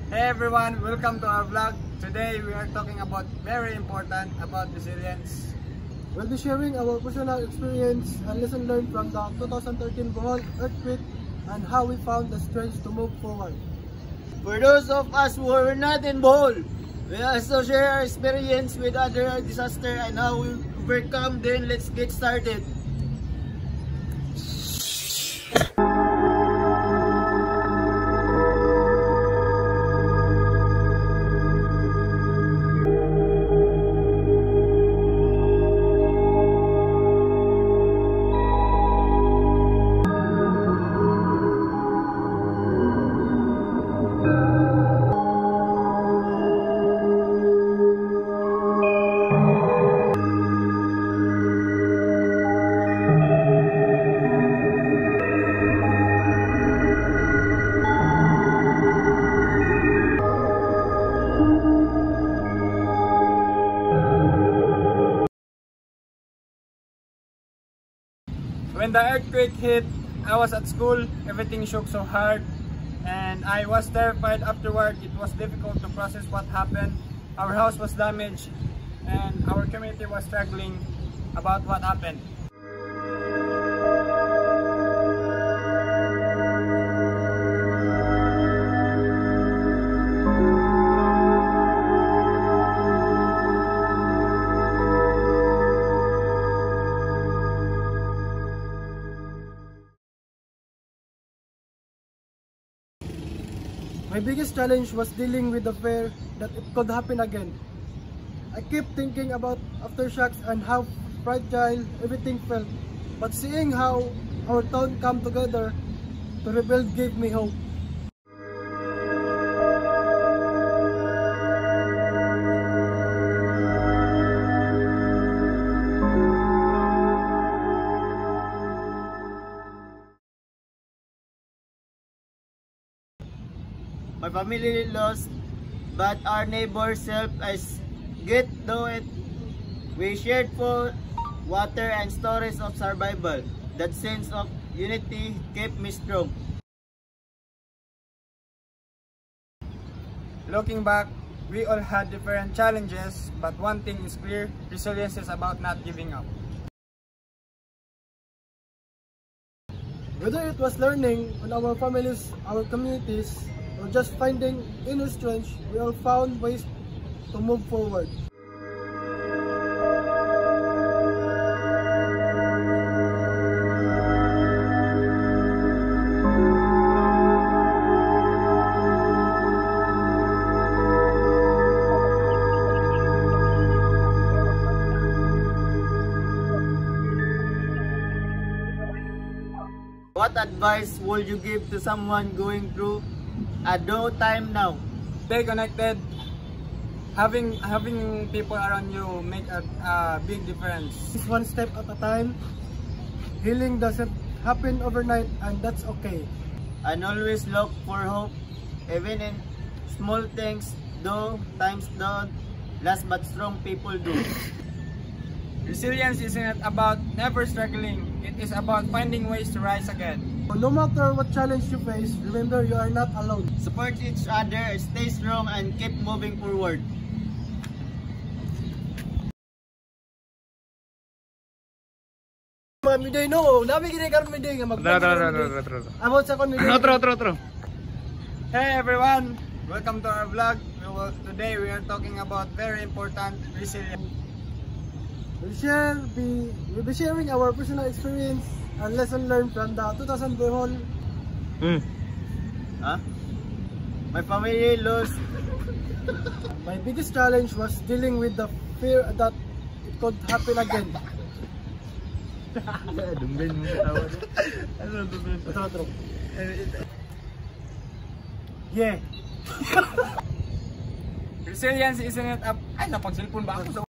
Hey everyone, welcome to our vlog. Today we are talking about very important about resilience. We'll be sharing our personal experience and lesson learned from the 2013 Bohol earthquake and how we found the strength to move forward. For those of us who were not in Bohol, we also share our experience with other disaster and how we overcome. Then let's get started. When the earthquake hit, I was at school, everything shook so hard and I was terrified afterward. It was difficult to process what happened. Our house was damaged and our community was struggling about what happened. My biggest challenge was dealing with the fear that it could happen again. I kept thinking about aftershocks and how fragile everything felt, but seeing how our town come together to rebuild gave me hope. My family lost, but our neighbors helped us get through it. We shared food, water, and stories of survival. That sense of unity kept me strong. Looking back, we all had different challenges, but one thing is clear: resilience is about not giving up. Whether it was learning on our families, our communities, or just finding inner strength, we all found ways to move forward. What advice would you give to someone going through a low time now? Stay connected. Having people around you make a big difference. It's one step at a time. Healing doesn't happen overnight, and that's okay. And always look for hope, even in small things. Though times don't last, but strong people do. Resilience isn't about never struggling. It is about finding ways to rise again. No matter what challenge you face, remember you are not alone. Support each other, stay strong, and keep moving forward. Miday no, nabi gini karon miday nga about sa kon miday. Otro. Hey everyone, welcome to our vlog. Today we are talking about very important resilience. We'll be sharing our personal experience and lesson learned from the 2000 Bohol. My family lost. My biggest challenge was dealing with the fear that it could happen again. Yeah. Resilience isn't it up. Ay, napag-cellphone ba ako?